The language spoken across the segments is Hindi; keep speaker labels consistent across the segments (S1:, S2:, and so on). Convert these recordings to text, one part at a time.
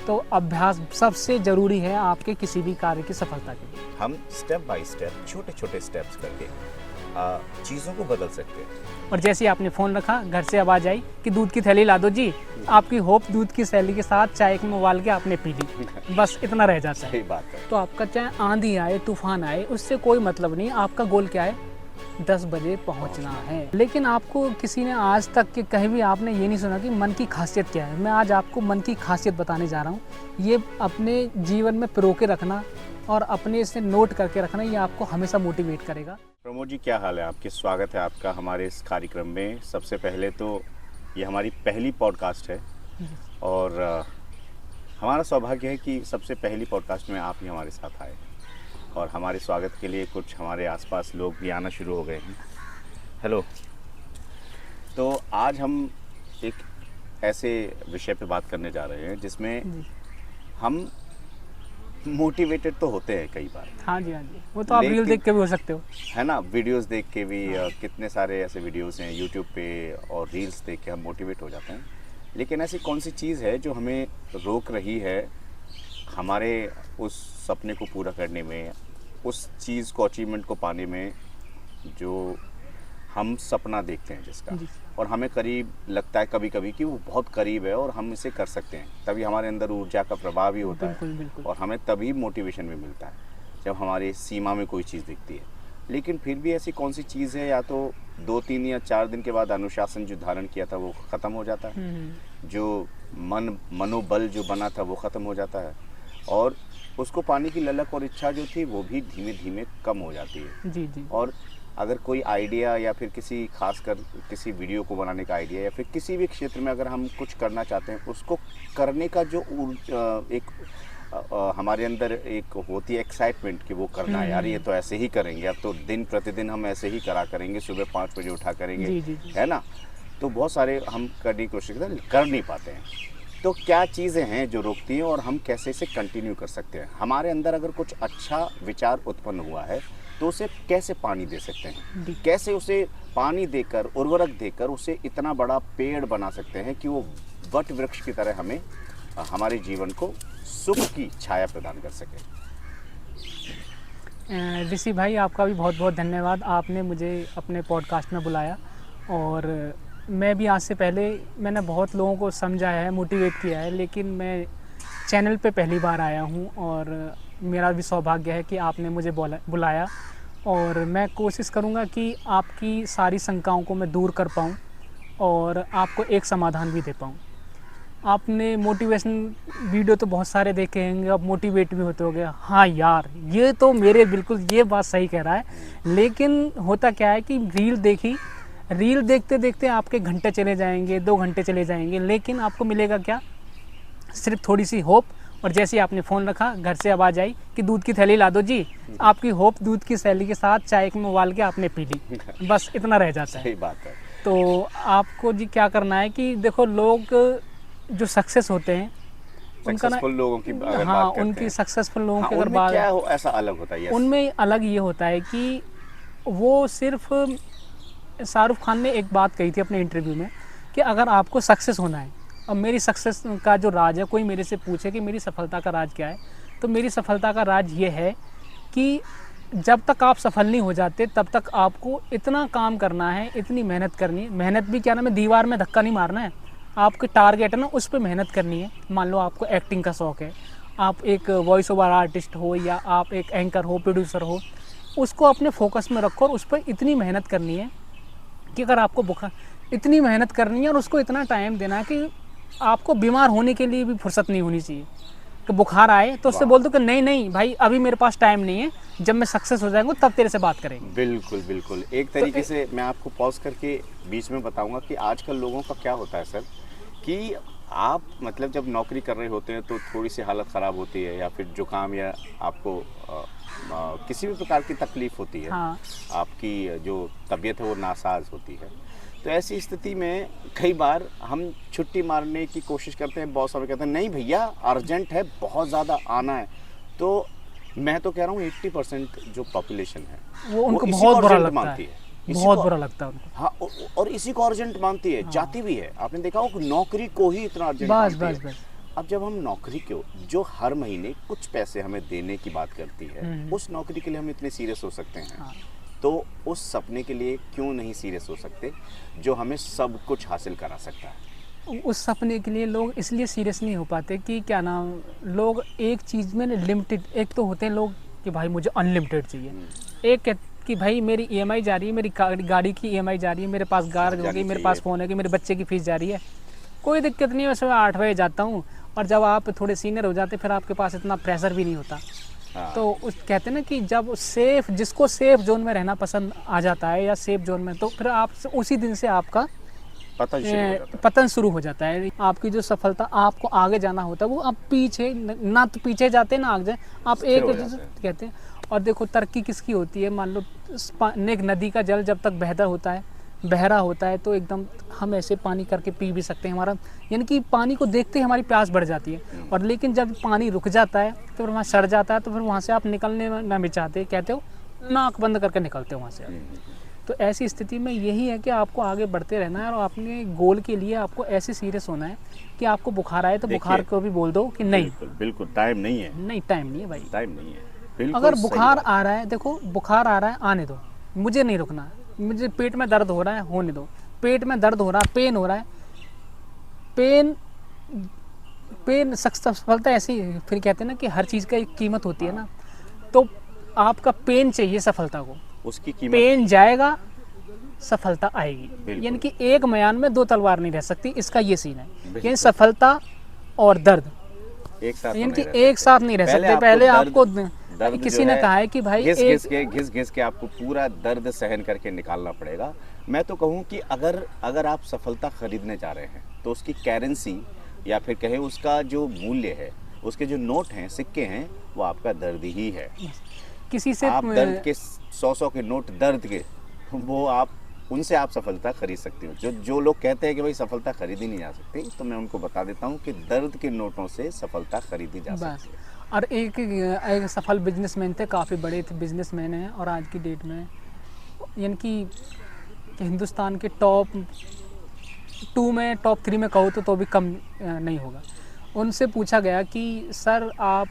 S1: तो अभ्यास सबसे ज़रूरी है आपके किसी भी कार्य की सफलता के लिए।
S2: हम स्टेप बाय स्टेप छोटे छोटे स्टेप्स करके चीज़ों को बदल सकते हैं।
S1: और जैसे ही आपने फ़ोन रखा, घर से आवाज़ आई कि दूध की थैली ला दो जी, आपकी होप दूध की थैली के साथ चाय में उबाल के आपने पी ली, बस इतना रह जाता है।
S2: सही बात है।
S1: तो आपका चाहे आंधी आए, तूफान आए, उससे कोई मतलब नहीं। आपका गोल क्या है? 10 बजे पहुंचना है। लेकिन आपको किसी ने आज तक के कहीं भी आपने ये नहीं सुना कि मन की खासियत क्या है। मैं आज आपको मन की खासियत बताने जा रहा हूँ। ये अपने जीवन में पिरो के रखना और अपने इसे नोट करके रखना, ये आपको हमेशा मोटिवेट करेगा।
S2: प्रमोद जी, क्या हाल है आपके? स्वागत है आपका हमारे इस कार्यक्रम में। सबसे पहले तो ये हमारी पहली पॉडकास्ट है और हमारा सौभाग्य है कि सबसे पहली पॉडकास्ट में आप ही हमारे साथ आए और हमारे स्वागत के लिए कुछ हमारे आसपास लोग भी आना शुरू हो गए हैं। हेलो। तो आज हम एक ऐसे विषय पे बात करने जा रहे हैं जिसमें हम मोटिवेटेड तो होते हैं कई बार।
S1: हाँ जी, हाँ जी, वो तो आप रील देख के भी हो सकते हो,
S2: है ना, वीडियोस देख के भी। कितने सारे ऐसे वीडियोस हैं यूट्यूब पे और रील्स देख के हम मोटिवेट हो जाते हैं। लेकिन ऐसी कौन सी चीज़ है जो हमें रोक रही है हमारे उस सपने को पूरा करने में, उस चीज़ को, अचीवमेंट को पाने में जो हम सपना देखते हैं जिसका, और हमें करीब लगता है कभी कभी कि वो बहुत करीब है और हम इसे कर सकते हैं। तभी हमारे अंदर ऊर्जा का प्रभाव भी होता
S1: बिल्कुल,
S2: है
S1: बिल्कुल।
S2: और हमें तभी मोटिवेशन भी मिलता है जब हमारी सीमा में कोई चीज़ दिखती है। लेकिन फिर भी ऐसी कौन सी चीज़ है, या तो 2-3 या 4 दिन के बाद अनुशासन जो धारण किया था वो ख़त्म हो जाता है, जो मनोबल जो बना था वो ख़त्म हो जाता है, और उसको पाने की ललक और इच्छा जो थी वो भी धीमे धीमे कम हो जाती है।
S1: जी जी।
S2: और अगर कोई आइडिया या फिर किसी खासकर किसी वीडियो को बनाने का आइडिया या फिर किसी भी क्षेत्र में अगर हम कुछ करना चाहते हैं, उसको करने का जो एक हमारे अंदर एक होती है एक्साइटमेंट कि वो करना है, यार ये तो ऐसे ही करेंगे, अब तो दिन प्रतिदिन हम ऐसे ही करा करेंगे, सुबह 5 बजे उठा करेंगे।
S1: जी, जी, जी।
S2: है ना। तो बहुत सारे हम करने की कोशिश करते हैं, कर नहीं पाते हैं। तो क्या चीज़ें हैं जो रोकती हैं और हम कैसे इसे कंटिन्यू कर सकते हैं? हमारे अंदर अगर कुछ अच्छा विचार उत्पन्न हुआ है तो उसे कैसे पानी दे सकते हैं, कैसे उसे पानी देकर, उर्वरक देकर उसे इतना बड़ा पेड़ बना सकते हैं कि वो वट वृक्ष की तरह हमें, हमारे जीवन को सुख की छाया प्रदान कर सके।
S1: ऋषि भाई, आपका भी बहुत बहुत धन्यवाद। आपने मुझे अपने पॉडकास्ट में बुलाया और मैं भी आज से पहले मैंने बहुत लोगों को समझाया है, मोटिवेट किया है, लेकिन मैं चैनल पे पहली बार आया हूँ और मेरा भी सौभाग्य है कि आपने मुझे बुलाया और मैं कोशिश करूँगा कि आपकी सारी शंकाओं को मैं दूर कर पाऊँ और आपको एक समाधान भी दे पाऊँ। आपने मोटिवेशन वीडियो तो बहुत सारे देखे होंगे, अब मोटिवेट भी होते हो गए। हाँ यार, ये तो मेरे बिल्कुल ये बात सही कह रहा है। लेकिन होता क्या है कि रील देखते देखते आपके घंटे चले जाएंगे, 2 घंटे चले जाएंगे, लेकिन आपको मिलेगा क्या? सिर्फ थोड़ी सी होप। और जैसे ही आपने फ़ोन रखा, घर से आवाज़ आई कि दूध की थैली ला दो जी, आपकी होप दूध की थैली के साथ चाय में उबाल के आपने पी ली, बस इतना रह जाता है।
S2: सही बात है।
S1: तो आपको जी क्या करना है कि देखो, लोग जो सक्सेस होते हैं उनका ना,
S2: सक्सेसफुल लोगों की अगर
S1: हाँ,
S2: बात करते
S1: उनकी
S2: हैं,
S1: सक्सेसफुल लोगों की अगर
S2: उनमें
S1: बात,
S2: क्या ऐसा अलग होता है?
S1: उनमें अलग ये होता है कि वो सिर्फ, शाहरुख खान ने एक बात कही थी अपने इंटरव्यू में कि अगर आपको सक्सेस होना है, अब मेरी सक्सेस का जो राज है, कोई मेरे से पूछे कि मेरी सफलता का राज क्या है, तो मेरी सफलता का राज ये है कि जब तक आप सफल नहीं हो जाते तब तक आपको इतना काम करना है, इतनी मेहनत करनी है। मेहनत भी क्या नाम है, दीवार में धक्का नहीं मारना है, आपके टारगेट है ना, उस पर मेहनत करनी है। मान लो आपको एक्टिंग का शौक़ है, आप एक वॉइस ओवर आर्टिस्ट हो या आप एक एंकर हो, प्रोड्यूसर हो, उसको अपने फोकस में रखो और उस पर इतनी मेहनत करनी है कि अगर आपको इतनी मेहनत करनी है और उसको इतना टाइम देना है कि आपको बीमार होने के लिए भी फुर्सत नहीं होनी चाहिए। कि बुखार आए तो उससे बोल दो कि नहीं नहीं भाई, अभी मेरे पास टाइम नहीं है, जब मैं सक्सेस हो जाएंगे तब तेरे से बात करेंगे।
S2: बिल्कुल बिल्कुल। एक तरीके से मैं आपको पॉज करके बीच में बताऊंगा कि आजकल लोगों का क्या होता है सर, कि आप मतलब जब नौकरी कर रहे होते हैं तो थोड़ी सी हालत ख़राब होती है, या फिर जुकाम, या आपको किसी भी प्रकार की तकलीफ़ होती है।
S1: हाँ।
S2: आपकी जो तबीयत है वो नासाज होती है। तो ऐसी स्थिति में कई बार हम छुट्टी मारने की कोशिश करते हैं, बहुत सारे कहते हैं नहीं भैया अर्जेंट है, बहुत ज़्यादा आना है। तो मैं तो कह रहा हूँ 80% जो पॉपुलेशन है
S1: वो उनको
S2: इसी
S1: बहुत
S2: को
S1: बुरा
S2: अर्जेंट
S1: लगता
S2: मानती
S1: है,
S2: है,
S1: बहुत बुरा लगता है उनको।
S2: हाँ, और इसी को अर्जेंट मानती है, जाती भी है। आपने देखा हो कि नौकरी को ही इतना अर्जेंट
S1: बस
S2: मानती
S1: बस
S2: है।
S1: बस।
S2: अब जब हम नौकरी को जो हर महीने कुछ पैसे हमें देने की बात करती है, उस नौकरी के लिए हम इतने सीरियस हो सकते हैं।
S1: हाँ।
S2: तो उस सपने के लिए क्यों नहीं सीरियस हो सकते जो हमें सब कुछ हासिल करा सकता है?
S1: उस सपने के लिए लोग इसलिए सीरियस नहीं हो पाते कि क्या नाम, लोग एक चीज़ में लिमिटेड, एक तो होते हैं लोग कि भाई मुझे अनलिमिटेड चाहिए, एक कि भाई मेरी ईएमआई जा रही है, मेरी गाड़ी की ईएमआई जा रही है, मेरे पास कार हो गई, मेरे पास फ़ोन है कि मेरे बच्चे की फ़ीस जा रही है, कोई दिक्कत नहीं है, वैसे मैं 8 बजे जाता हूँ। और जब आप थोड़े सीनियर हो जाते फिर आपके पास इतना प्रेशर भी नहीं होता।
S2: हाँ।
S1: तो उस कहते हैं ना कि जब जिसको सेफ जोन में रहना पसंद आ जाता है या सेफ जोन में, तो फिर आप उसी दिन से आपका पतन शुरू हो जाता है। आपकी जो सफलता, आपको आगे जाना होता है वो आप पीछे ना तो पीछे जाते ना आगे जाए, आप एक कहते हैं। और देखो तरक्की किसकी होती है, मान लो एक नदी का जल जब तक बहरा होता है तो एकदम हम ऐसे पानी करके पी भी सकते हैं, हमारा यानी कि पानी को देखते ही हमारी प्यास बढ़ जाती है। और लेकिन जब पानी रुक जाता है तो फिर वहाँ सड़ जाता है, तो फिर वहाँ से आप निकलने ना भी चाहते, कहते हो नाक बंद करके निकलते हो वहाँ से। तो ऐसी स्थिति में यही है कि आपको आगे बढ़ते रहना है और अपने गोल के लिए आपको ऐसे सीरियस होना है कि आपको बुखार आए तो बुखार को भी बोल दो कि नहीं,
S2: बिल्कुल टाइम नहीं है,
S1: नहीं टाइम नहीं है भाई,
S2: टाइम नहीं है। बिल्कुल
S1: अगर बुखार आ रहा है, देखो बुखार आ रहा है आने दो, मुझे नहीं रुकना, मुझे पेट में दर्द हो रहा है होने दो, पेट में दर्द हो रहा है, पेन हो रहा है, पेन सफलता ऐसी, फिर कहते हैं ना कि हर चीज़ का एक कीमत होती है ना, तो आपका पेन चाहिए सफलता को,
S2: उसकी कीमत,
S1: पेन जाएगा सफलता आएगी। यानी कि एक म्यान में दो तलवार नहीं रह सकती, इसका ये सीन है। यानी सफलता और दर्द
S2: एक साथ
S1: यानी कि एक साथ नहीं रह सकते। पहले आपको किसी ने कहा है कि भाई
S2: घिस के आपको पूरा दर्द सहन करके निकालना पड़ेगा। मैं तो कहूँ कि अगर आप सफलता खरीदने जा रहे हैं तो उसकी करेंसी या फिर कहें उसका जो मूल्य है, उसके जो नोट हैं, सिक्के हैं, वो आपका दर्द ही है।
S1: किसी से
S2: आप दर्द के 100 के नोट दर्द के, वो आप उनसे आप सफलता खरीद सकते हो। जो लोग कहते हैं कि भाई सफलता खरीदी नहीं जा सकती, तो मैं उनको बता देता हूँ कि दर्द के नोटों से सफलता खरीदी जा सकती है।
S1: और एक सफल बिजनेसमैन थे, काफ़ी बड़े थे बिजनेसमैन हैं, और आज की डेट में यानी कि हिंदुस्तान के टॉप 2 में, टॉप 3 में कहो तो भी कम नहीं होगा। उनसे पूछा गया कि सर आप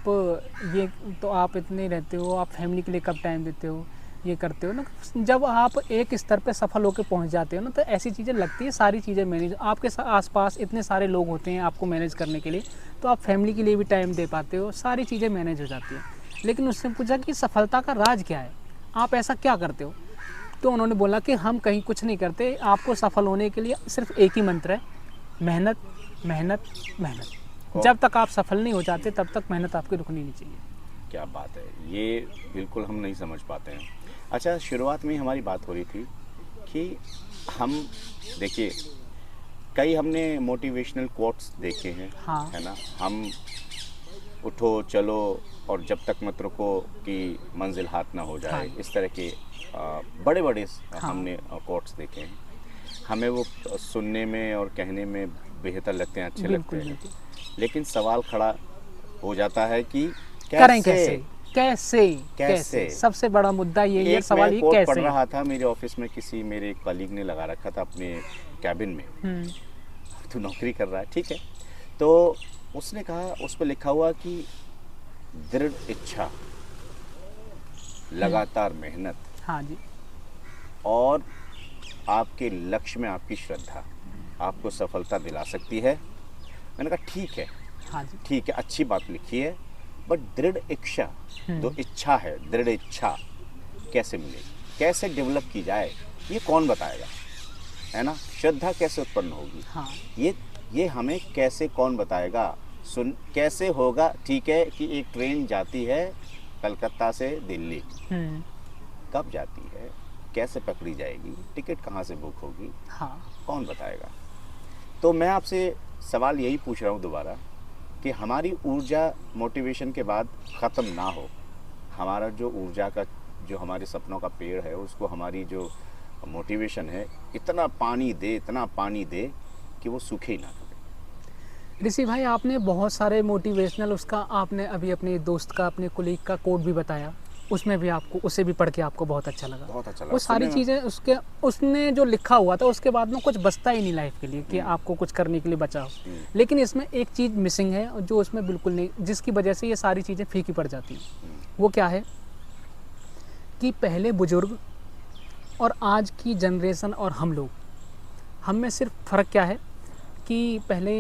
S1: ये तो आप इतने रहते हो, आप फैमिली के लिए कब टाइम देते हो, ये करते हो ना। जब आप एक स्तर पे सफल होकर पहुंच जाते हो ना, तो ऐसी चीज़ें लगती है, सारी चीज़ें मैनेज, आपके आसपास इतने सारे लोग होते हैं आपको मैनेज करने के लिए, तो आप फैमिली के लिए भी टाइम दे पाते हो, सारी चीज़ें मैनेज हो जाती हैं। लेकिन उससे पूछा कि सफलता का राज क्या है, आप ऐसा क्या करते हो, तो उन्होंने बोला कि हम कहीं कुछ नहीं करते, आपको सफल होने के लिए सिर्फ एक ही मंत्र है, मेहनत मेहनत मेहनत। जब तक आप सफल नहीं हो जाते तब तक मेहनत आपकी रुकनी नहीं चाहिए।
S2: क्या बात है, ये बिल्कुल हम नहीं समझ पाते हैं। अच्छा, शुरुआत में हमारी बात हो रही थी कि हम देखिए कई हमने मोटिवेशनल कोट्स देखे हैं,
S1: हाँ।
S2: है ना, हम उठो चलो और जब तक मत रुको कि मंजिल हाथ ना हो जाए,
S1: हाँ।
S2: इस तरह के बड़े बड़े
S1: हाँ।
S2: हमने कोट्स देखे हैं। हमें वो सुनने में और कहने में बेहतर लगते हैं, अच्छे लगते हैं, लेकिन सवाल खड़ा हो जाता है कि कैसे?
S1: सबसे बड़ा मुद्दा ये है, सवाल ये
S2: कैसे। पढ़ रहा था मेरे ऑफिस में, किसी मेरे कलीग ने लगा रखा था अपने कैबिन में, तो नौकरी कर रहा है, ठीक है, तो उसने कहा, उस पर लिखा हुआ कि दृढ़ इच्छा, लगातार मेहनत,
S1: हाँ जी,
S2: और आपके लक्ष्य में आपकी श्रद्धा आपको सफलता दिला सकती है। मैंने कहा ठीक है,
S1: हाँ जी,
S2: ठीक है, अच्छी बात लिखी है, बट दृढ़ इच्छा, जो इच्छा है, दृढ़ इच्छा कैसे मिलेगी, कैसे डेवलप की जाए, ये कौन बताएगा, है ना। श्रद्धा कैसे उत्पन्न होगी,
S1: हाँ।
S2: ये हमें कैसे कौन बताएगा, कैसे होगा। ठीक है कि एक ट्रेन जाती है कलकत्ता से दिल्ली, कब जाती है, कैसे पकड़ी जाएगी, टिकट कहाँ से बुक होगी,
S1: हाँ,
S2: कौन बताएगा। तो मैं आपसे सवाल यही पूछ रहा हूँ दोबारा कि हमारी ऊर्जा मोटिवेशन के बाद ख़त्म ना हो, हमारा जो ऊर्जा का, जो हमारे सपनों का पेड़ है, उसको हमारी जो मोटिवेशन है इतना पानी दे कि वो सूखे ही ना कभी।
S1: ऋषि भाई, आपने बहुत सारे मोटिवेशनल, उसका आपने अभी अपने दोस्त का, अपने कोलीग का कोट भी बताया, उसमें भी आपको, उसे भी पढ़ के आपको बहुत अच्छा लगा।
S2: बहुत अच्छा लगा
S1: वो सारी
S2: सुनने में।
S1: चीज़ें उसके, उसने जो लिखा हुआ था उसके बाद में कुछ बचता ही नहीं लाइफ के लिए कि आपको कुछ करने के लिए बचा हो। लेकिन इसमें एक चीज़ मिसिंग है और जो उसमें बिल्कुल नहीं, जिसकी वजह से ये सारी चीज़ें फीकी पड़ जाती हैं। वो क्या है कि पहले बुजुर्ग और आज की जनरेशन और हम लोग, हम में सिर्फ फ़र्क क्या है कि पहले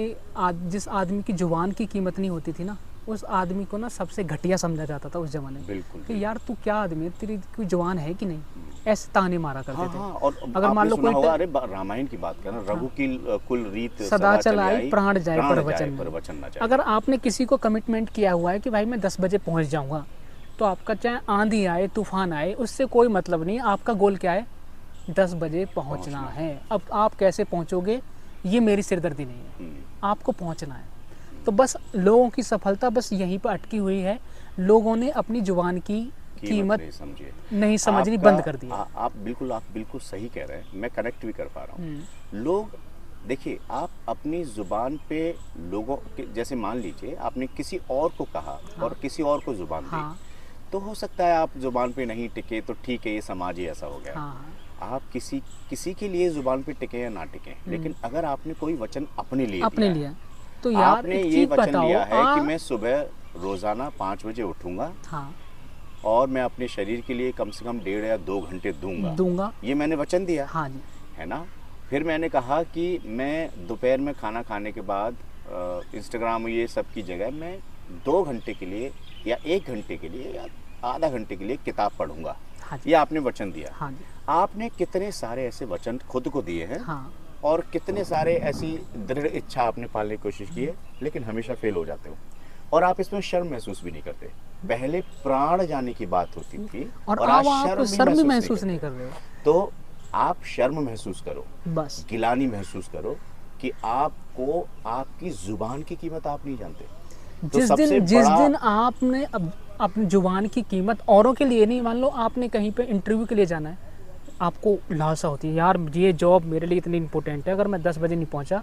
S1: जिस आदमी की ज़ुबान की कीमत नहीं होती थी ना, उस आदमी को ना सबसे घटिया समझा जाता था उस ज़माने में।
S2: बिल्कुल
S1: कि यार तू क्या आदमी है, तेरी कोई ज़ुबान है कि नहीं, ऐसे ताने मारा करते
S2: हाँ
S1: थे।
S2: हाँ। और
S1: अगर मान
S2: आपने
S1: लो
S2: सुना
S1: कोई
S2: होगा, अरे रामायण की बात करना, रघु की कुल रीत
S1: सदा चल आई प्राण जाए पर वचन
S2: पर
S1: नहीं।
S2: वचन ना जाए।
S1: अगर आपने किसी को कमिटमेंट किया हुआ है कि भाई मैं 10 बजे पहुंच जाऊंगा, तो आपका चाहे आंधी आए तूफान आए उससे कोई मतलब नहीं। आपका गोल क्या है, 10 बजे पहुंचना है। अब आप कैसे पहुंचोगे ये मेरी सिरदर्दी नहीं है, आपको पहुंचना है। तो बस लोगों की सफलता बस यहीं पर अटकी हुई है, लोगों ने अपनी जुबान की कीमत नहीं समझनी बंद कर दी है।
S2: आप बिल्कुल सही कह रहे हैं, मैं कनेक्ट भी कर पा रहा हूँ। लोग देखिए, आप अपनी जुबान पे लोगों के, जैसे मान लीजिए आपने किसी और को कहा और किसी और को जुबान दी, तो हो सकता है आप जुबान पे नहीं टिके, तो ठीक है, ये समाज ही ऐसा हो गया। आप किसी के लिए जुबान पे टिके या ना टिके, लेकिन अगर आपने कोई वचन अपने लिए
S1: लिया तो यार
S2: आपने
S1: एक
S2: ये
S1: चीज
S2: वचन
S1: बताओ,
S2: लिया है कि मैं सुबह रोजाना 5 बजे उठूंगा और मैं अपने शरीर के लिए कम से कम 1.5 या 2 घंटे दूंगा, ये मैंने वचन दिया।
S1: हाँ जी।
S2: है ना। फिर मैंने कहा कि मैं दोपहर में खाना खाने के बाद इंस्टाग्राम ये सब की जगह मैं 2 घंटे के लिए या 1 घंटे के लिए या आधा घंटे के लिए किताब पढ़ूंगा।
S1: हाँ
S2: ये आपने वचन दिया।
S1: हाँ जी।
S2: आपने कितने सारे ऐसे वचन खुद को दिए हैं।
S1: हाँ।
S2: और कितने सारे ऐसी दृढ़ इच्छा आपने पालने की कोशिश की है, लेकिन हमेशा फेल हो जाते हो और आप इसमें शर्म महसूस भी नहीं करते। पहले प्राण जाने की बात होती थी
S1: और
S2: आज
S1: आप शर्म भी महसूस नहीं कर रहे हो।
S2: तो आप शर्म महसूस करो,
S1: बस
S2: गिलानी महसूस करो कि आपको आपकी जुबान की कीमत आप नहीं जानते। तो
S1: जिस दिन आपने अपनी जुबान की कीमत औरों के लिए नहीं, मान लो आपने कहीं पे इंटरव्यू के लिए जाना है, आपको लालसा होती है यार ये जॉब मेरे लिए इतनी इंपॉर्टेंट है, अगर मैं 10 बजे नहीं पहुंचा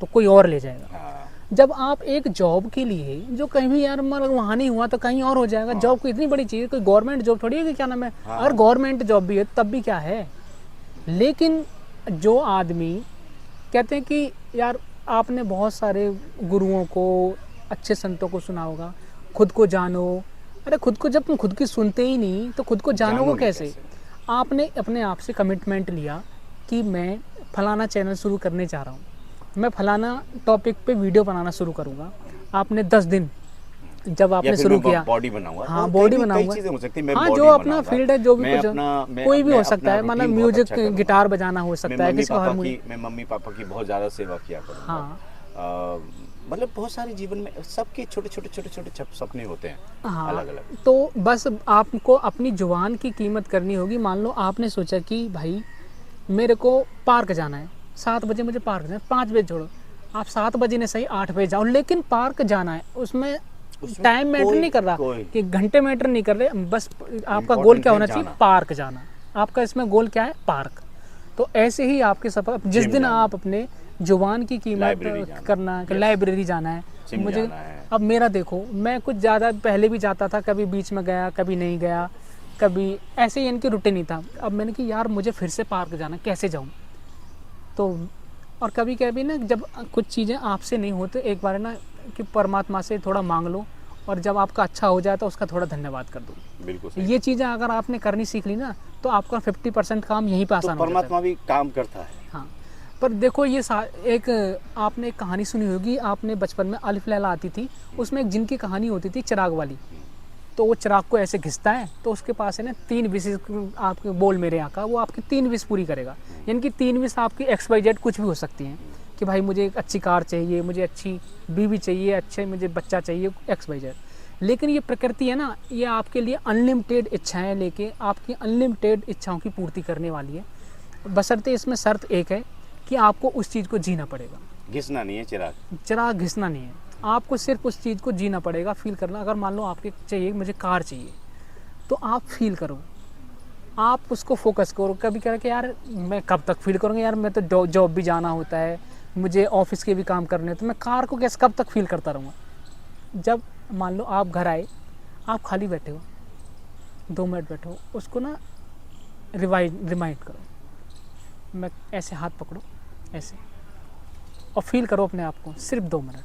S1: तो कोई और ले जाएगा। जब आप एक जॉब के लिए जो कहीं भी यार मतलब वहाँ नहीं हुआ तो कहीं और हो जाएगा। जॉब को इतनी बड़ी चीज़ है, कोई गवर्नमेंट जॉब थोड़ी है कि क्या नाम है। अगर गवर्नमेंट जॉब भी है तब भी क्या है। लेकिन जो आदमी कहते हैं कि यार आपने बहुत सारे गुरुओं को, अच्छे संतों को सुना होगा, खुद को जानो। अरे खुद को जब तुम खुद की सुनते ही नहीं तो खुद को जानोगे कैसे। आपने अपने आप से कमिटमेंट लिया कि मैं फलाना चैनल शुरू करने जा रहा हूँ, मैं फलाना टॉपिक पे वीडियो बनाना शुरू करूँगा। आपने 10 दिन जब आपने शुरू किया,
S2: बॉडी बनाऊंगा,
S1: हाँ बॉडी बनाऊंगा, हाँ जो अपना फील्ड है, जो भी कुछ कोई भी हो सकता है, मतलब म्यूजिक गिटार बजाना हो सकता है, किसी को हारमोनियम।
S2: मैं मम्मी पापा की बहुत ज़्यादा सेवा किया करूँगा। हाँ। मतलब बहुत सारे जीवन में सबके छोटे छोटे सपने होते हैं। हाँ, अलग अलग।
S1: तो बस आपको अपनी जुबान की कीमत करनी होगी। मान लो आपने सोचा कि भाई मेरे को पार्क जाना है, 7 बजे मुझे पार्क जाना है, 5 बजे छोड़ो, आप 7 बजे नहीं सही 8 बजे जाओ, लेकिन पार्क जाना है। उसमें टाइम मैटर नहीं कर रहा कि घंटे मैटर नहीं कर रहे, बस आपका गोल क्या होना चाहिए, पार्क जाना। आपका इसमें गोल क्या है, पार्क। तो ऐसे ही आपके सफर, जिस दिन आप अपने जुबान की कीमत करना, लाइब्रेरी जाना है मुझे। अब मेरा देखो, मैं कुछ ज़्यादा पहले भी जाता था, कभी बीच में गया, कभी नहीं गया, कभी ऐसे ही इनकी रूटीन नहीं था। अब मैंने कि यार मुझे फिर से पार्क जाना, कैसे जाऊँ। तो और कभी कभी ना जब कुछ चीज़ें आपसे नहीं होते, एक बार ना कि परमात्मा से थोड़ा मांग लो, और जब आपका अच्छा हो जाए तो उसका थोड़ा धन्यवाद कर दो।
S2: बिल्कुल।
S1: ये चीज़ें अगर आपने करनी सीख ली ना तो आपका 50% काम यहीं पे आसान हो जाता है।
S2: परमात्मा भी काम करता है।
S1: हाँ, पर देखो ये एक आपने एक कहानी सुनी होगी, आपने बचपन में अलिफ लैला आती थी, उसमें एक जिन की कहानी होती थी चिराग वाली। तो वो चिराग को ऐसे घिसता है तो उसके पास है ना 3 विशेष, आपके बोल मेरे आका, वो आपकी 3 विश पूरी करेगा। यानी कि 3 विश आपकी XYZ कुछ भी हो सकती हैं कि भाई मुझे एक अच्छी कार चाहिए, मुझे अच्छी बीवी चाहिए, अच्छे मुझे बच्चा चाहिए, XYZ। लेकिन ये प्रकृति है ना, ये आपके लिए अनलिमिटेड इच्छाएं लेके आपकी अनलिमिटेड इच्छाओं की पूर्ति करने वाली है। बशर्ते इसमें शर्त एक है कि आपको उस चीज़ को जीना पड़ेगा।
S2: घिसना नहीं है
S1: चिराग घिसना नहीं है, आपको सिर्फ उस चीज़ को जीना पड़ेगा, फील करना। अगर मान लो आपके चाहिए मुझे कार चाहिए, तो आप फील करो, आप उसको फोकस करो। कभी कह रहे कि यार मैं कब तक फील करूँगा, यार मैं तो जॉब भी जाना होता है, मुझे ऑफिस के भी काम करने, तो मैं कार को कैसे कब तक फील करता रहूँगा। जब मान लो आप घर आए, आप खाली बैठे हो, 2 मिनट बैठो, उसको ना रिमाइंड करो। मैं ऐसे हाथ पकड़ो, ऐसे, और फील करो अपने आप को, सिर्फ 2 मिनट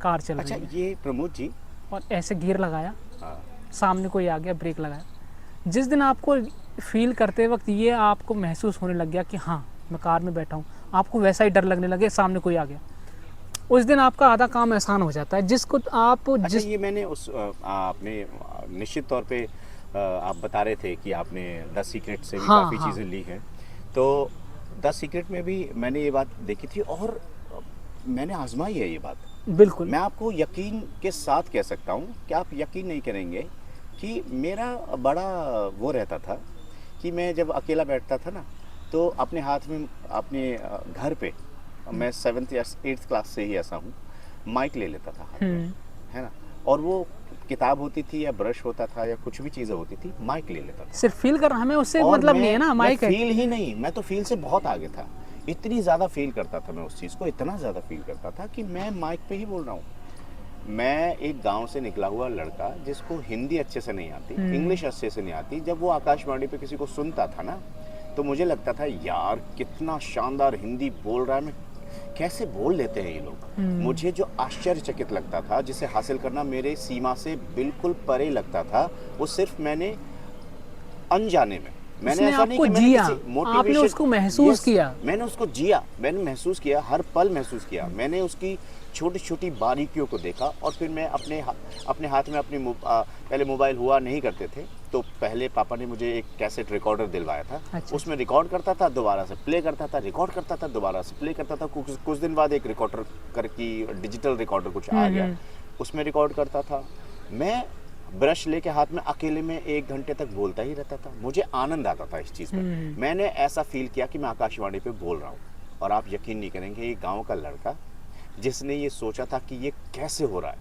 S1: कार चल
S2: अच्छा,
S1: रही है,
S2: ये प्रमोद जी,
S1: और ऐसे गियर लगाया,
S2: हाँ,
S1: सामने कोई आ गया, ब्रेक लगाया। जिस दिन आपको फील करते वक्त ये आपको महसूस होने लग गया कि हाँ मैं कार में बैठा हूँ, आपको वैसा ही डर लगने लगे सामने कोई आ गया, उस दिन आपका आधा काम आसान हो जाता है। जिसको आप
S2: अच्छा, ये मैंने आपने निश्चित तौर पे आप बता रहे थे कि आपने द सीक्रेट से भी
S1: हाँ,
S2: काफ़ी
S1: हाँ।
S2: चीज़ें ली हैं। तो द सीक्रेट में भी मैंने ये बात देखी थी और मैंने आजमाई है ये बात।
S1: बिल्कुल।
S2: मैं आपको यकीन के साथ कह सकता हूँ कि आप यकीन नहीं करेंगे कि मेरा बड़ा वो रहता था कि मैं जब अकेला बैठता था ना, तो अपने हाथ में अपने घर पे, मैं 7th या 8th क्लास से ही ऐसा हूँ, माइक ले लेता था हाथ में, है ना, और वो किताब होती थी या ब्रश होता था या कुछ भी चीज़ें होती थी, माइक ले लेता था।
S1: सिर्फ फील कर, हमें उससे
S2: और
S1: मतलब नहीं है ना, माइक है।
S2: फील ही नहीं, मैं तो फील से बहुत आगे था। इतनी ज़्यादा फील करता था मैं उस चीज़ को, इतना ज़्यादा फील करता था कि मैं माइक पे ही बोल रहा हूँ। मैं एक गांव से निकला हुआ लड़का जिसको हिंदी अच्छे से नहीं आती, इंग्लिश अच्छे से नहीं आती, जब वो आकाशवाणी पे किसी को सुनता था ना, तो मुझे लगता था यार कितना शानदार हिंदी बोल रहा है, मैं कैसे बोल लेते हैं ये लोग। मुझे जो आश्चर्यचकित लगता था, जिसे हासिल करना मेरे सीमा से बिल्कुल परे लगता था, वो सिर्फ मैंने अनजाने में, मैंने
S1: उसने
S2: ऐसा नहीं
S1: आपको
S2: कि मैंने
S1: जिया,
S2: किसी मोटिवेशन,
S1: आपने उसको महसूस किया।
S2: मैंने उसको जिया, मैंने महसूस किया, हर पल महसूस किया, मैंने उसकी छोटी छोटी बारीकियों को देखा। और फिर मैं अपने हाथ में पहले मोबाइल हुआ नहीं करते थे, तो पहले पापा ने मुझे एक कैसेट रिकॉर्डर दिलवाया था।
S1: अच्छा।
S2: उसमें रिकॉर्ड करता था, दोबारा से प्ले करता था, रिकॉर्ड करता था, दोबारा से प्ले करता था। कुछ दिन बाद एक रिकॉर्डर करके डिजिटल रिकॉर्डर कुछ आ गया, उसमें रिकॉर्ड करता था। मैं ब्रश लेके हाथ में अकेले में 1 घंटे तक बोलता ही रहता था, मुझे आनंद आता था इस चीज़ में। मैंने ऐसा फील किया कि मैं आकाशवाणी पे बोल रहा हूँ। और आप यकीन नहीं करेंगे, ये गांव का लड़का जिसने ये सोचा था कि ये कैसे हो रहा है,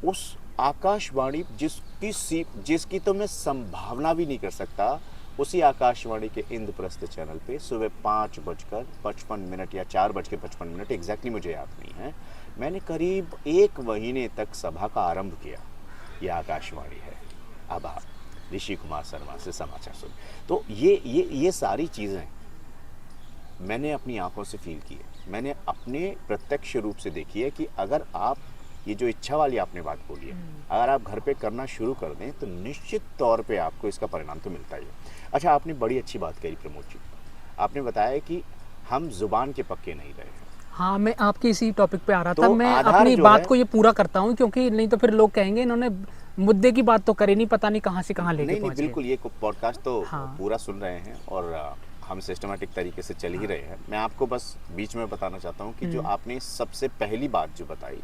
S2: उस आकाशवाणी जिसकी तो मैं संभावना भी नहीं कर सकता, उसी आकाशवाणी के इंद्रप्रस्थ चैनल पे सुबह 5:55 या 4:55, एग्जैक्टली मुझे याद नहीं है, मैंने करीब 1 महीने तक सभा का आरंभ किया। ये आकाशवाणी है, अब आप ऋषि कुमार शर्मा से समाचार सुन। तो ये सारी चीज़ें मैंने अपनी आंखों से फील की है, मैंने अपने प्रत्यक्ष रूप से देखी है कि अगर आप ये जो इच्छा वाली आपने बात बोली है, अगर आप घर पे करना शुरू कर दें तो निश्चित तौर पे आपको इसका परिणाम तो मिलता ही है। अच्छा, आपने बड़ी अच्छी बात कही प्रमोद जी, आपने बताया कि हम जुबान के पक्के नहीं रहे।
S1: हाँ, मैं आपके इसी टॉपिक पे आ रहा था।
S2: तो
S1: मैं
S2: आधार
S1: अपनी
S2: जो
S1: बात
S2: है,
S1: को ये पूरा करता हूँ, क्योंकि नहीं तो फिर लोग कहेंगे इन्होंने मुद्दे की बात तो करी नहीं, पता नहीं कहाँ से कहाँ लेके
S2: नहीं
S1: पहुँच गए।
S2: बिल्कुल, ये पॉडकास्ट तो
S1: हाँ।
S2: पूरा सुन रहे हैं और हम सिस्टमेटिक तरीके से चल ही रहे हैं। मैं आपको बस बीच में बताना चाहता हूँ कि जो आपने सबसे पहली बात जो बताई,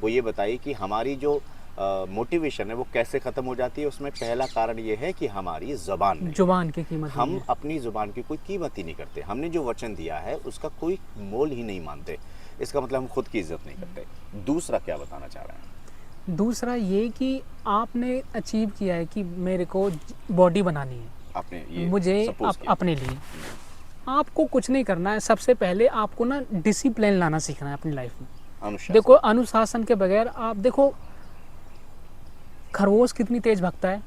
S2: वो ये बताई कि हमारी जो मोटिवेशन है वो कैसे ख़त्म हो जाती है। उसमें पहला कारण ये है कि हमारी ज़बान नहीं,
S1: जुबान की कीमत नहीं
S2: हम
S1: है।
S2: अपनी ज़ुबान की कोई कीमत ही नहीं करते। हमने जो वचन दिया है उसका कोई मोल ही नहीं मानते। इसका मतलब हम खुद की इज्जत नहीं करते। दूसरा क्या बताना चाह रहे हैं?
S1: दूसरा ये कि आपने अचीव किया है कि मेरे को बॉडी बनानी है,
S2: आपने ये
S1: मुझे
S2: सपोज किया।
S1: अपने लिए आपको कुछ नहीं करना है। सबसे पहले आपको ना डिसिप्लिन लाना सीखना है अपनी लाइफ में।
S2: अनुशासन।
S1: देखो, अनुशासन के बगैर आप देखो, खरगोश कितनी तेज भागता है,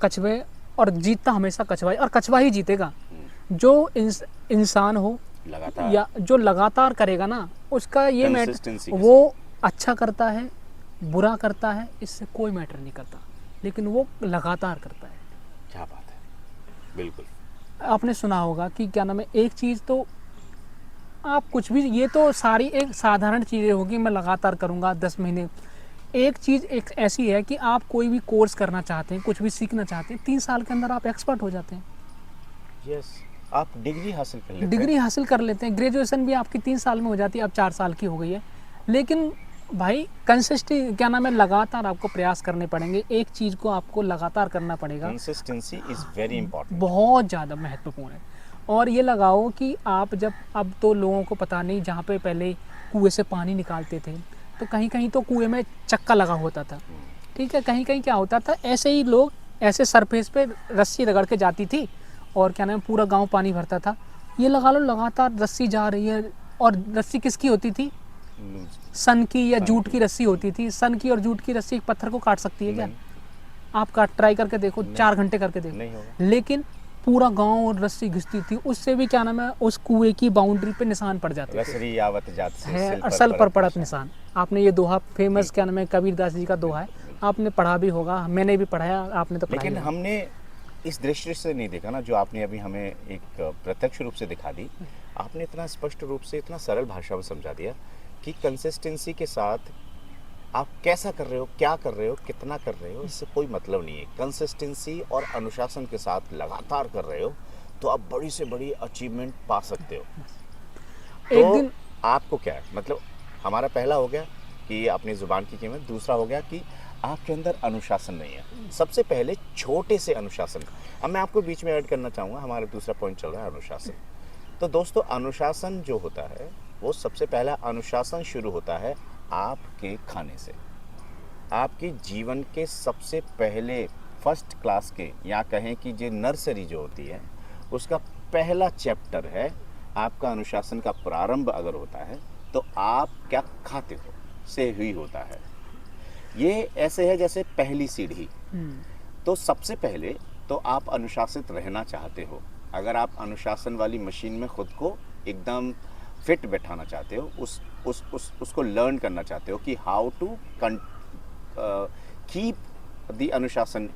S1: कछुए, और जीतता हमेशा कछुआ, और कछुआ ही जीतेगा। जो इंसान हो
S2: लगातार
S1: या जो लगातार करेगा ना, उसका ये मैटर,
S2: Consistency के
S1: वो अच्छा करता है बुरा करता है, इससे कोई मैटर नहीं करता, लेकिन वो लगातार करता है।
S2: क्या बात है, बिल्कुल।
S1: आपने सुना होगा कि क्या नाम है, एक चीज़ तो आप कुछ भी, ये तो सारी एक साधारण चीज़ें होगी, मैं लगातार करूँगा 10 महीने। एक चीज़ एक ऐसी है कि आप कोई भी कोर्स करना चाहते हैं, कुछ भी सीखना चाहते हैं, 3 साल के अंदर आप एक्सपर्ट हो जाते हैं।
S2: यस, आप डिग्री हासिल कर लेते हैं।
S1: डिग्री हासिल कर लेते हैं, ग्रेजुएशन भी आपकी 3 साल में हो जाती है, अब 4 साल की हो गई है। लेकिन भाई कंसिस्टेंसी, क्या नाम है, लगातार आपको प्रयास करने पड़ेंगे, एक चीज़ को आपको लगातार करना पड़ेगा।
S2: Consistency is very important.
S1: बहुत ज़्यादा महत्वपूर्ण है। और ये लगाओ कि आप जब, अब तो लोगों को पता नहीं, जहाँ पे पहले कुएं से पानी निकालते थे तो कहीं कहीं तो कुएं में चक्का लगा होता था, ठीक है, कहीं कहीं क्या होता था, ऐसे ही लोग ऐसे सरफेस पे रस्सी रगड़ के जाती थी और क्या नाम है, पूरा गांव पानी भरता था। ये लगा लो लगातार रस्सी जा रही है, और रस्सी किसकी होती थी? सन की या जूट की रस्सी होती थी। सन की और जूट की रस्सी एक पत्थर को काट सकती है क्या? आपका ट्राई करके देखो, 4 घंटे करके देखो,
S2: नहीं होगा।
S1: लेकिन पूरा गांव रस्सी घिसती थी, उससे भी क्या नाम है उस कुएं की बाउंड्री पे निशान पड़ जाते थे,
S2: रसरी आवत जात से
S1: है
S2: सिल
S1: असल पर पड़त
S2: निशान।
S1: निशान। आपने ये दोहा फेमस क्या नाम है कबीरदास जी का दोहा है, आपने पढ़ा भी होगा, मैंने भी पढ़ाया, आपने तो पढ़ा ही
S2: लेकिन
S1: होगा।
S2: हमने इस दृष्टि से नहीं देखा ना जो आपने अभी हमें एक प्रत्यक्ष रूप से दिखा दी। आपने इतना स्पष्ट रूप से इतना सरल भाषा में समझा दिया कि कंसिस्टेंसी के साथ आप कैसा कर रहे हो, क्या कर रहे हो, कितना कर रहे हो, इससे कोई मतलब नहीं है। कंसिस्टेंसी और अनुशासन के साथ लगातार कर रहे हो तो आप बड़ी से बड़ी अचीवमेंट पा सकते हो।
S1: एक
S2: तो
S1: दिन
S2: आपको क्या है, मतलब हमारा पहला हो गया कि अपनी जुबान की कीमत, दूसरा हो गया कि आपके अंदर अनुशासन नहीं है। सबसे पहले छोटे से अनुशासन। अब मैं आपको बीच में ऐड करना चाहूँगा, हमारा दूसरा पॉइंट चल रहा है अनुशासन। तो दोस्तों अनुशासन जो होता है वो सबसे पहला अनुशासन शुरू होता है आपके खाने से। आपके जीवन के सबसे पहले फर्स्ट क्लास के, या कहें कि जो नर्सरी जो होती है उसका पहला चैप्टर है आपका अनुशासन का प्रारंभ अगर होता है तो आप क्या खाते हो से ही होता है। ये ऐसे है जैसे पहली सीढ़ी। तो सबसे पहले तो आप अनुशासित रहना चाहते हो। अगर आप अनुशासन वाली मशीन में खुद को एकदम फिट बैठाना चाहते हो, उसको लर्न करना चाहते हो कि हाउ टू कीप द अनुशासन,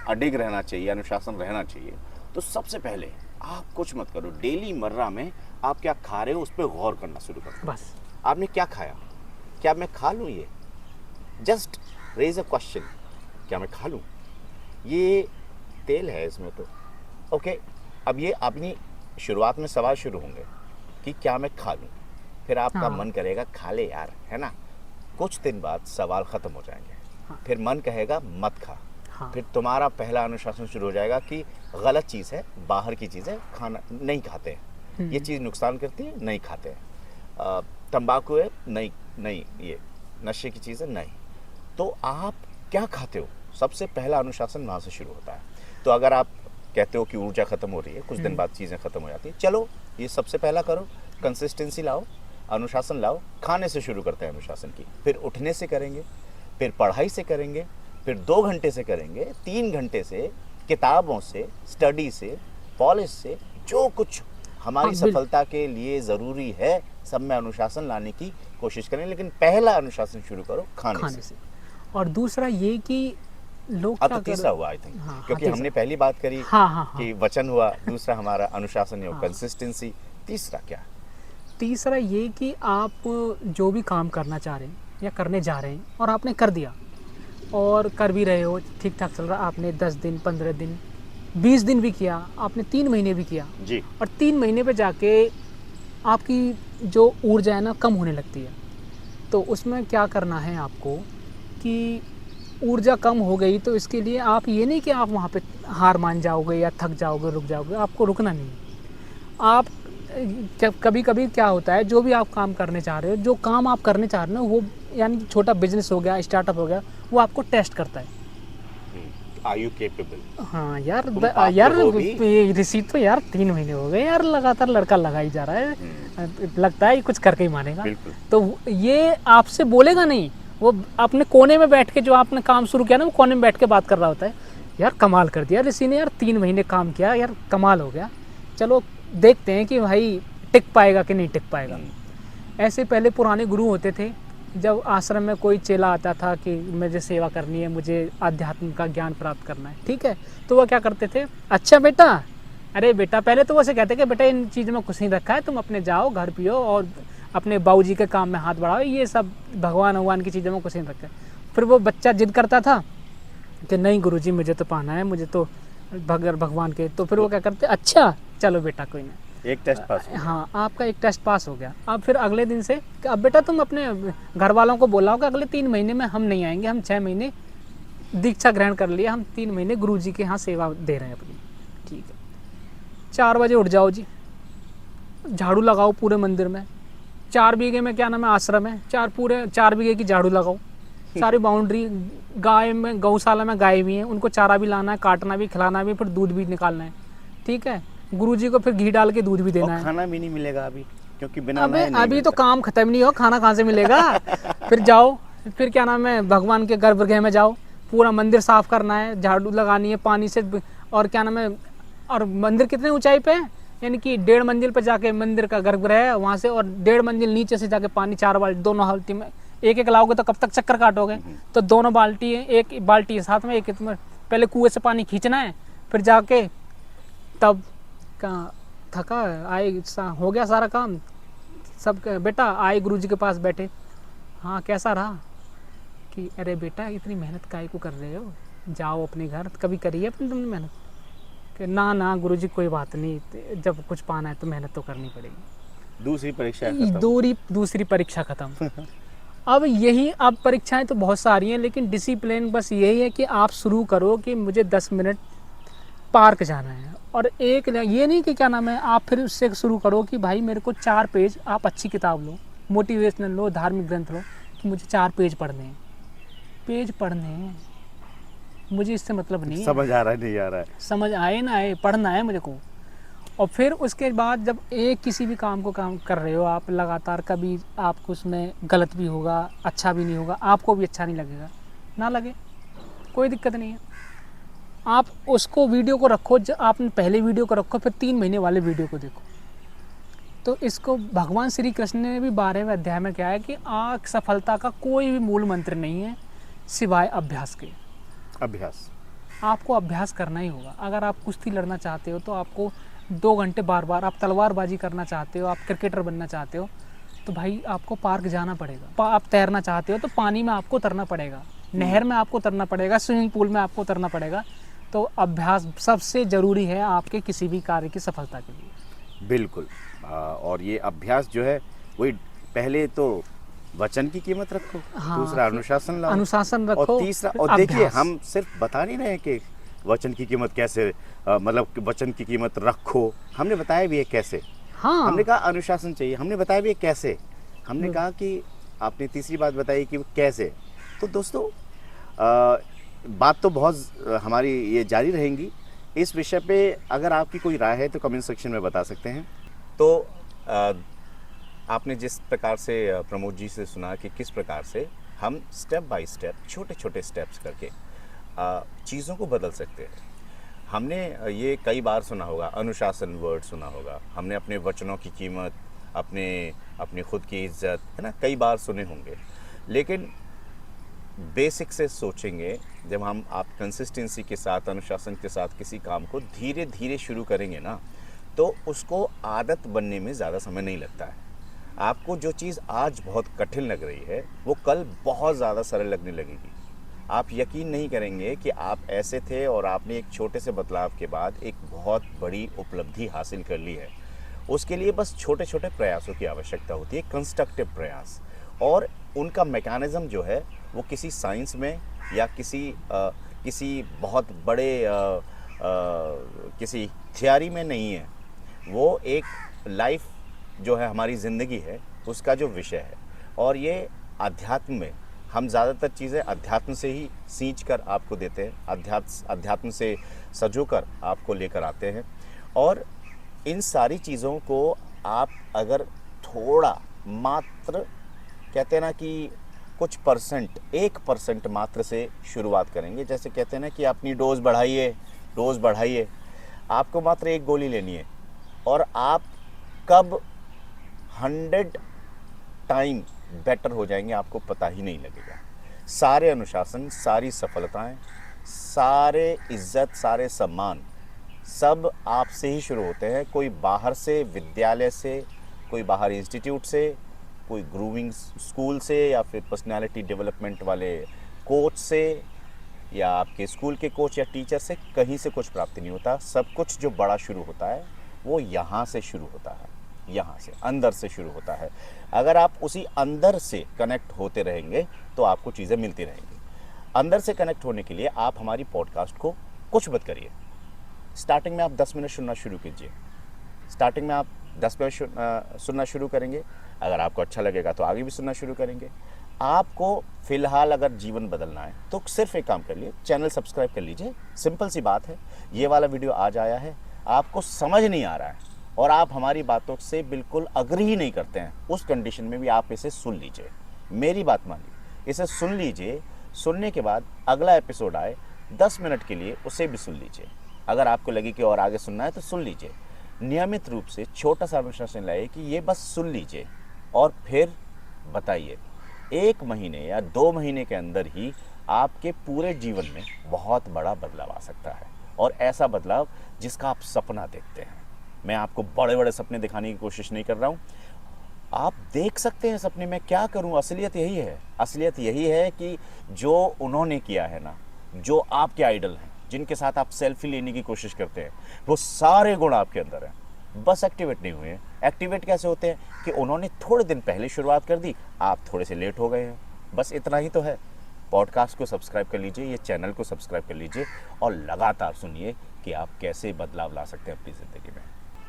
S2: अडिग रहना चाहिए, अनुशासन रहना चाहिए, तो सबसे पहले आप कुछ मत करो। डेली मर्रा में आप क्या खा रहे हो उस पर गौर करना शुरू करो।
S1: बस
S2: आपने क्या खाया, क्या मैं खा लूँ? ये जस्ट रेज अ क्वेश्चन, क्या मैं खा लूँ? ये तेल है इसमें तो ओके। अब ये अपनी शुरुआत में सवाल शुरू होंगे कि क्या मैं खा लूँ, फिर आपका
S1: हाँ।
S2: मन करेगा खा ले यार, है ना। कुछ दिन बाद सवाल ख़त्म हो जाएंगे,
S1: हाँ।
S2: फिर मन कहेगा मत खा।
S1: हाँ।
S2: फिर तुम्हारा पहला अनुशासन शुरू हो जाएगा कि गलत चीज़ है, बाहर की चीज़ है, खाना नहीं खाते हैं, ये चीज़ नुकसान करती है, नहीं खाते हैं। तंबाकू है, नहीं ये नशे की चीज़ है, नहीं। तो आप क्या खाते हो, सबसे पहला अनुशासन वहाँ से शुरू होता है। तो अगर आप कहते हो कि ऊर्जा ख़त्म हो रही है, कुछ दिन बाद चीज़ें ख़त्म हो जाती है, चलो ये सबसे पहला करो, कंसिस्टेंसी लाओ, अनुशासन लाओ। खाने से शुरू करते हैं अनुशासन की, फिर उठने से करेंगे, फिर पढ़ाई से करेंगे, फिर 2 घंटे से करेंगे, 3 घंटे से, किताबों से, स्टडी से, पॉलिश से, जो कुछ हमारी
S1: हाँ,
S2: सफलता के लिए ज़रूरी है सब में अनुशासन लाने की कोशिश करें। लेकिन पहला अनुशासन शुरू करो खाने से।
S1: से। और दूसरा ये कि लोग
S2: अब
S1: क्या
S2: तो
S1: कर
S2: तीसरा हुआ आई थिंक,
S1: हाँ,
S2: क्योंकि
S1: तीसरा।
S2: हमने पहली बात करी
S1: हाँ।
S2: कि वचन हुआ, दूसरा हमारा अनुशासन या
S1: हाँ।
S2: कंसिस्टेंसी, तीसरा क्या?
S1: तीसरा ये कि आप जो भी काम करना चाह रहे हैं या करने जा रहे हैं और आपने कर दिया और कर भी रहे हो, ठीक ठाक चल रहा, आपने 10 दिन, 15 दिन, 20 दिन भी किया, आपने 3 महीने भी किया,
S2: जी।
S1: और 3 महीने पे जाके आपकी जो ऊर्जा है ना कम होने लगती है। तो उसमें क्या करना है आपको कि ऊर्जा कम हो गई तो इसके लिए आप ये नहीं कि आप वहाँ पे हार मान जाओगे या थक जाओगे, रुक जाओगे, आपको रुकना नहीं है। आप कभी कभी क्या होता है, जो भी आप काम करने चाह रहे हो, जो काम आप करने चाह रहे हो वो, यानी कि छोटा बिजनेस हो गया, स्टार्टअप हो गया, वो आपको टेस्ट करता है।
S2: Are you capable?
S1: हाँ यार,
S2: तुम पात्र
S1: यार
S2: हो भी?
S1: ये रिसीव तो यार 3 महीने हो गए यार, लगातार लड़का लगा ही जा रहा है, लगता है ये कुछ करके ही मानेगा।
S2: बिल्कुल।
S1: तो ये आपसे बोलेगा नहीं, वो अपने कोने में बैठ के, जो आपने काम शुरू किया ना, वो कोने में बैठ के बात कर रहा होता है, यार कमाल कर दिया ऋषि ने यार, 3 महीने काम किया यार, कमाल हो गया, चलो देखते हैं कि भाई टिक पाएगा कि नहीं टिक पाएगा। ऐसे पहले पुराने गुरु होते थे, जब आश्रम में कोई चेला आता था कि मुझे सेवा करनी है, मुझे आध्यात्म का ज्ञान प्राप्त करना है, ठीक है, तो वह क्या करते थे, अच्छा बेटा, अरे बेटा, पहले तो वो से कहते कि बेटा इन चीज़ों में कुछ नहीं रखा है, तुम अपने जाओ घर पियो और अपने बाबूजी के काम में हाथ बढ़ाओ, ये सब भगवान की चीज़ों में कुछ नहीं रखा है। फिर वो बच्चा जिद करता था कि नहीं गुरुजी मुझे तो पाना है, मुझे तो भगवान के, तो फिर वो क्या करते, अच्छा चलो बेटा कोई नहीं,
S2: एक टेस्ट पास हो गया।
S1: हाँ आपका एक टेस्ट पास हो गया। अब फिर अगले दिन से कि अब बेटा तुम अपने घर वालों को बोलाओ कि अगले 3 महीने में हम नहीं आएंगे, हम 6 महीने दीक्षा ग्रहण कर लिया, हम 3 महीने गुरुजी के यहाँ सेवा दे रहे हैं अपनी, ठीक है। 4 बजे उठ जाओ जी, झाड़ू लगाओ पूरे मंदिर में, 4 बीघे में क्या नाम है आश्रम है, 4 बीघे की झाड़ू लगाओ, सारी बाउंड्री, गाय में गौशाला में गाय भी हैं, उनको चारा भी लाना है, काटना भी, खिलाना भी, फिर दूध भी निकालना है, ठीक है। गुरुजी को फिर घी डाल के दूध भी देना है।
S2: खाना भी नहीं मिलेगा अभी, क्योंकि बिना
S1: अबे
S2: नहाए नहीं
S1: अभी तो
S2: मिलता।
S1: काम खत्म नहीं हो, खाना कहाँ से मिलेगा। फिर जाओ, फिर क्या नाम है भगवान के गर्भगृह में जाओ, पूरा मंदिर साफ करना है, झाड़ू लगानी है पानी से, और क्या नाम है, और मंदिर कितने ऊंचाई पे है, यानी कि 1.5 मंजिल पर जाके मंदिर का गर्भगृह है वहाँ से, और 1.5 मंजिल नीचे से जाके पानी 4 बाल्टी, दोनों बाल्टी में एक एक लाओगे तो कब तक चक्कर काटोगे। तो दोनों बाल्टी है, एक बाल्टी है साथ में, एक में पहले कुएं से पानी खींचना है, फिर जाके तब कहाँ थका आए हो गया सारा काम सब। बेटा आए गुरुजी के पास बैठे, हाँ कैसा रहा, कि अरे बेटा इतनी मेहनत काहे को कर रहे हो, जाओ अपने घर, कभी करी है अपनी तुमने मेहनत, कि ना ना गुरुजी कोई बात नहीं, जब कुछ पाना है तो मेहनत तो करनी पड़ेगी।
S2: दूसरी परीक्षा खत्म।
S1: दूसरी परीक्षा खत्म। अब यही, अब परीक्षाएं तो बहुत सारी हैं, लेकिन डिसिप्लिन बस यही है कि आप शुरू करो कि मुझे 10 मिनट पार्क जाना है, और एक ये नहीं कि क्या नाम है, आप फिर उससे शुरू करो कि भाई मेरे को 4 पेज, आप अच्छी किताब लो, मोटिवेशनल लो, धार्मिक ग्रंथ लो, कि मुझे 4 पेज पढ़ने हैं, पेज पढ़ने हैं, मुझे इससे मतलब नहीं है,
S2: समझ आ रहा है नहीं आ रहा है,
S1: समझ आए ना आए, पढ़ना है मुझे को। और फिर उसके बाद जब एक किसी भी काम को काम कर रहे हो आप लगातार, कभी आपको उसमें गलत भी होगा, अच्छा भी नहीं होगा, आपको भी अच्छा नहीं लगेगा, ना लगे कोई दिक्कत नहीं है, आप उसको वीडियो को रखो, जब आपने पहले वीडियो को रखो, फिर 3 महीने वाले वीडियो को देखो। तो इसको भगवान श्री कृष्ण ने भी 12वें अध्याय में क्या है कि सफलता का कोई भी मूल मंत्र नहीं है सिवाय अभ्यास के।
S2: अभ्यास,
S1: आपको अभ्यास करना ही होगा। अगर आप कुश्ती लड़ना चाहते हो तो आपको 2 घंटे बार बार, आप तलवारबाजी करना चाहते हो, आप क्रिकेटर बनना चाहते हो तो भाई आपको पार्क जाना पड़ेगा। आप तैरना चाहते हो तो पानी में आपको उतरना पड़ेगा, नहर में आपको उतरना पड़ेगा, स्विमिंग पूल में आपको उतरना पड़ेगा। तो अभ्यास सबसे ज़रूरी है आपके किसी भी कार्य की सफलता के लिए।
S2: बिल्कुल। और ये अभ्यास जो है वही, पहले तो वचन की कीमत रखो,
S1: हाँ,
S2: दूसरा अनुशासन लाओ,
S1: अनुशासन रखो,
S2: और तीसरा, और देखिए हम सिर्फ बता नहीं रहे कि वचन की कीमत कैसे, मतलब वचन की कीमत रखो, हमने बताया भी है कैसे।
S1: हाँ,
S2: हमने कहा अनुशासन चाहिए, हमने बताया भी है कैसे, हमने कहा कि आपने तीसरी बात बताई कि वो कैसे। तो दोस्तों बात तो बहुत हमारी ये जारी रहेंगी इस विषय पे। अगर आपकी कोई राय है तो कमेंट सेक्शन में बता सकते हैं। तो आपने जिस प्रकार से प्रमोद जी से सुना कि किस प्रकार से हम स्टेप बाय स्टेप, छोटे छोटे स्टेप्स करके चीज़ों को बदल सकते हैं। हमने ये कई बार सुना होगा, अनुशासन वर्ड सुना होगा, हमने अपने वचनों की कीमत, अपने खुद की इज्जत, है ना, कई बार सुने होंगे। लेकिन बेसिक से सोचेंगे, जब आप कंसिस्टेंसी के साथ, अनुशासन के साथ किसी काम को धीरे धीरे शुरू करेंगे ना, तो उसको आदत बनने में ज़्यादा समय नहीं लगता है। आपको जो चीज़ आज बहुत कठिन लग रही है वो कल बहुत ज़्यादा सरल लगने लगेगी। आप यकीन नहीं करेंगे कि आप ऐसे थे और आपने एक छोटे से बदलाव के बाद एक बहुत बड़ी उपलब्धि हासिल कर ली है। उसके लिए बस छोटे छोटे प्रयासों की आवश्यकता होती है, कंस्ट्रक्टिव प्रयास, और उनका मैकेनिज़्म जो है वो किसी साइंस में या किसी बहुत बड़े किसी थियरी में नहीं है। वो एक लाइफ जो है, हमारी ज़िंदगी है, उसका जो विषय है। और ये अध्यात्म में हम ज़्यादातर चीज़ें अध्यात्म से ही सींच कर आपको देते हैं, अध्यात्म से सजोकर आपको लेकर आते हैं। और इन सारी चीज़ों को आप अगर थोड़ा मात्र, कहते हैं ना कि कुछ परसेंट, 1% मात्र से शुरुआत करेंगे, जैसे कहते हैं ना कि अपनी डोज़ बढ़ाइए, आपको मात्र 1 गोली लेनी है और आप कब 100 टाइम बेटर हो जाएंगे आपको पता ही नहीं लगेगा। सारे अनुशासन, सारी सफलताएं, सारे इज्जत, सारे सम्मान सब आपसे ही शुरू होते हैं। कोई बाहर से, विद्यालय से, कोई बाहर इंस्टीट्यूट से, कोई ग्रूमिंग स्कूल से, या फिर पर्सनालिटी डेवलपमेंट वाले कोच से, या आपके स्कूल के कोच या टीचर से कहीं से कुछ प्राप्त नहीं होता। सब कुछ जो बड़ा शुरू होता है वो यहाँ से शुरू होता है, यहाँ से, अंदर से शुरू होता है। अगर आप उसी अंदर से कनेक्ट होते रहेंगे तो आपको चीज़ें मिलती रहेंगी। अंदर से कनेक्ट होने के लिए आप हमारी पॉडकास्ट को कुछ मत करिए। स्टार्टिंग में आप 10 मिनट सुनना शुरू कीजिए। स्टार्टिंग में आप 10 मिनट सुनना शुरू करेंगे, अगर आपको अच्छा लगेगा तो आगे भी सुनना शुरू करेंगे। आपको फ़िलहाल अगर जीवन बदलना है तो सिर्फ एक काम कर लीजिए, चैनल सब्सक्राइब कर लीजिए। सिंपल सी बात है। ये वाला वीडियो आज आया है, आपको समझ नहीं आ रहा है और आप हमारी बातों से बिल्कुल अग्री ही नहीं करते हैं, उस कंडीशन में भी आप इसे सुन लीजिए। मेरी बात मान लीजिए, इसे सुन लीजिए, सुनने के बाद अगला एपिसोड आए 10 मिनट के लिए उसे भी सुन लीजिए। अगर आपको लगे कि और आगे सुनना है तो सुन लीजिए। नियमित रूप से छोटा सा अनुशासन लाइए कि ये बस सुन लीजिए और फिर बताइए। 1 महीने या 2 महीने के अंदर ही आपके पूरे जीवन में बहुत बड़ा बदलाव आ सकता है, और ऐसा बदलाव जिसका आप सपना देखते हैं। मैं आपको बड़े बड़े सपने दिखाने की कोशिश नहीं कर रहा हूँ। आप देख सकते हैं सपने में क्या करूँ। असलियत यही है। असलियत यही है कि जो उन्होंने किया है ना, जो आपके आइडल हैं, जिनके साथ आप सेल्फी लेने की कोशिश करते हैं, वो सारे गुण आपके अंदर हैं, बस एक्टिवेट नहीं हुए हैं। एक्टिवेट कैसे होते हैं कि उन्होंने थोड़े दिन पहले शुरुआत कर दी, आप थोड़े से लेट हो गए हैं। बस इतना ही तो है। पॉडकास्ट को सब्सक्राइब कर लीजिए, ये चैनल को सब्सक्राइब कर लीजिए और लगातार सुनिए कि आप कैसे बदलाव ला सकते हैं अपनी ज़िंदगी में।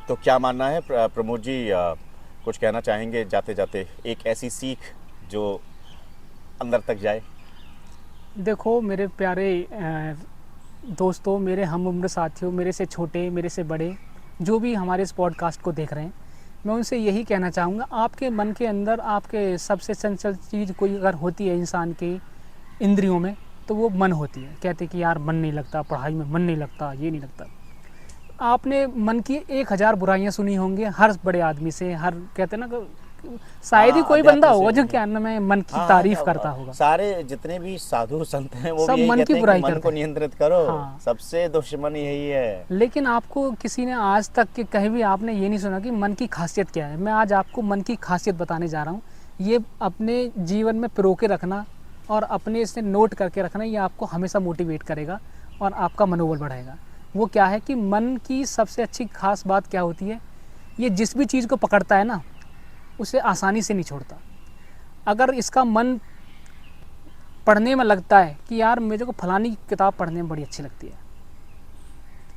S2: तो क्या मानना है प्रमोद जी, कुछ कहना चाहेंगे जाते जाते, एक ऐसी सीख जो अंदर तक जाए?
S1: देखो मेरे प्यारे दोस्तों, मेरे हम उम्र साथियों, मेरे से छोटे, मेरे से बड़े, जो भी हमारे इस पॉडकास्ट को देख रहे हैं, मैं उनसे यही कहना चाहूँगा, आपके मन के अंदर आपके सबसे चंचल चीज़ कोई अगर होती है इंसान के इंद्रियों में, तो वो मन होती है। कहते कि यार मन नहीं लगता, पढ़ाई में मन नहीं लगता, ये नहीं लगता। आपने मन की 1000 बुराइयां सुनी होंगी हर बड़े आदमी से, हर कहते ना शायद ही कोई बंदा होगा जो क्या नाम है मन की तारीफ करता होगा।
S2: सारे जितने भी साधु संत हैं वो
S1: सब
S2: भी
S1: मन की बुराई
S2: मन को नियंत्रित करो।
S1: हाँ।
S2: सबसे दुश्मन यही है।
S1: लेकिन आपको किसी ने आज तक के कहीं भी आपने ये नहीं सुना कि मन की खासियत क्या है। मैं आज आपको मन की खासियत बताने जा रहा हूँ। ये अपने जीवन में पिरो के रखना और अपने इसे नोट करके रखना, ये आपको हमेशा मोटिवेट करेगा और आपका मनोबल बढ़ाएगा। वो क्या है कि मन की सबसे अच्छी खास बात क्या होती है, ये जिस भी चीज़ को पकड़ता है ना, उसे आसानी से नहीं छोड़ता। अगर इसका मन पढ़ने में लगता है कि यार मुझे को फलानी किताब पढ़ने में बड़ी अच्छी लगती है,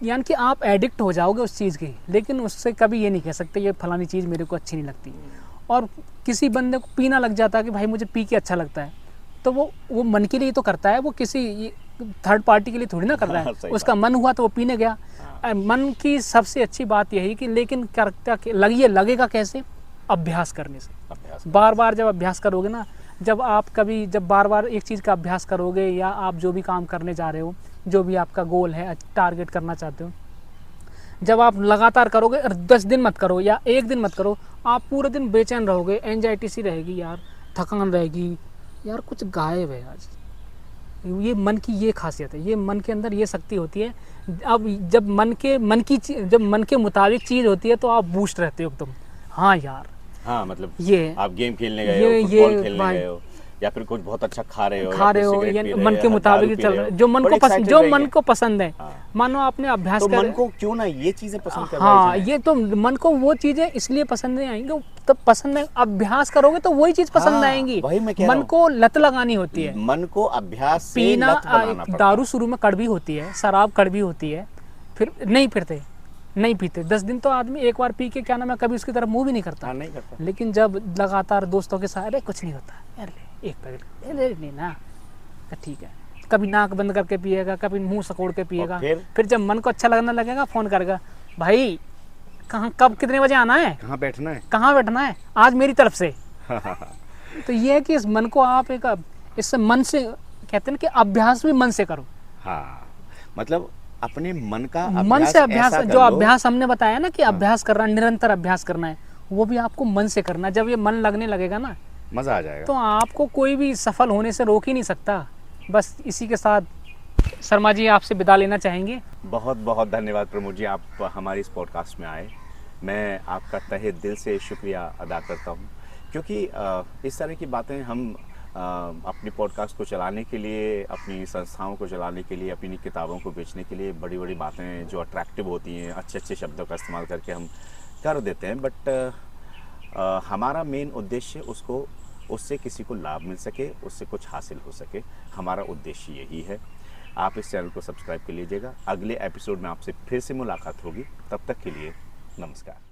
S1: यानी कि आप एडिक्ट हो जाओगे उस चीज़ की, लेकिन उससे कभी ये नहीं कह सकते ये फलानी चीज़ मेरे को अच्छी नहीं लगती। और किसी बंदे को पीना लग जाता है कि भाई मुझे पी के अच्छा लगता है, तो वो मन के लिए तो करता है, वो किसी थर्ड पार्टी के लिए थोड़ी ना कर रहा है। उसका मन हुआ तो वो पीने गया। मन की सबसे अच्छी बात यही कि लेकिन करता लगेगा कैसे? अभ्यास करने से। बार बार जब अभ्यास करोगे ना, जब बार बार एक चीज़ का अभ्यास करोगे, या आप जो भी काम करने जा रहे हो, जो भी आपका गोल है, टारगेट करना चाहते हो, जब आप लगातार करोगे, 10 दिन मत करो या 1 दिन मत करो, आप पूरे दिन बेचैन रहोगे, एंजाइटी सी रहेगी, यार थकान रहेगी, यार कुछ गायब है आज। ये मन की ये खासियत है, ये मन के अंदर ये शक्ति होती है। अब जब मन के मुताबिक चीज़ होती है तो आप बूस्ट रहते हो एकदम। हाँ यार,
S2: हाँ मतलब
S1: ये
S2: आप गेम खेलने गए हो, फुटबॉल खेलने गए हो, या फिर कुछ बहुत अच्छा खा रहे हो या
S1: मन के मुताबिक चल रहा है, जो मन को पसंद है। मानो आपने अभ्यास
S2: तो
S1: कर,
S2: मन को क्यों ना ये चीजें पसंद करवाई
S1: हाँ,
S2: जाएं?
S1: ये तो मन को वो चीजें इसलिए पसंद नहीं आएंगी, तब पसंद है, अभ्यास करोगे तो वही चीज पसंद आएंगी।
S2: वही मैं कह रहा
S1: मन
S2: हूं।
S1: को लत लगानी होती है।
S2: मन को अभ्यास से
S1: पीना,
S2: लत बनाना पड़ता
S1: दारू शुरू में कड़वी होती है, शराब कड़वी होती है, फिर नहीं पीते 10 दिन तो आदमी एक बार पी के क्या नाम है कभी उसकी तरफ मुंह भी नहीं करता।
S2: नहीं करता।
S1: लेकिन जब लगातार दोस्तों के साथ, अरे कुछ नहीं होता यार, ले एक पैकेट, अरे नहीं ना, ठीक है, कभी नाक बंद करके पिएगा, कभी मुंह सकोड़ के पिएगा, फिर जब मन को अच्छा लगने लगेगा फोन करेगा, भाई कहाँ, कब, कितने बजे आना है,
S2: कहाँ बैठना है
S1: आज मेरी तरफ से। तो ये है कि इस मन को आप इससे मन से, कहते हैं कि अभ्यास भी मन से करो।
S2: हाँ, मतलब अपने मन
S1: से अभ्यास, जो अभ्यास हमने बताया ना कि अभ्यास करना, निरंतर अभ्यास करना है, वो भी आपको मन से करना है। जब ये मन लगने लगेगा ना,
S2: मजा आ जाएगा,
S1: तो आपको कोई भी सफल होने से रोक ही नहीं सकता। बस इसी के साथ शर्मा जी आपसे विदा लेना चाहेंगे।
S2: बहुत बहुत धन्यवाद प्रमोद जी, आप हमारे इस पॉडकास्ट में आए। मैं आपका तहे दिल से शुक्रिया अदा करता हूँ, क्योंकि इस तरह की बातें हम अपनी पॉडकास्ट को चलाने के लिए, अपनी संस्थाओं को चलाने के लिए, अपनी किताबों को बेचने के लिए बड़ी बड़ी बातें जो अट्रैक्टिव होती हैं, अच्छे अच्छे शब्दों का इस्तेमाल करके हम कर देते हैं, बट हमारा मेन उद्देश्य उससे किसी को लाभ मिल सके, उससे कुछ हासिल हो सके, हमारा उद्देश्य यही है। आप इस चैनल को सब्सक्राइब कर लीजिएगा। अगले एपिसोड में आपसे फिर से मुलाकात होगी, तब तक के लिए नमस्कार।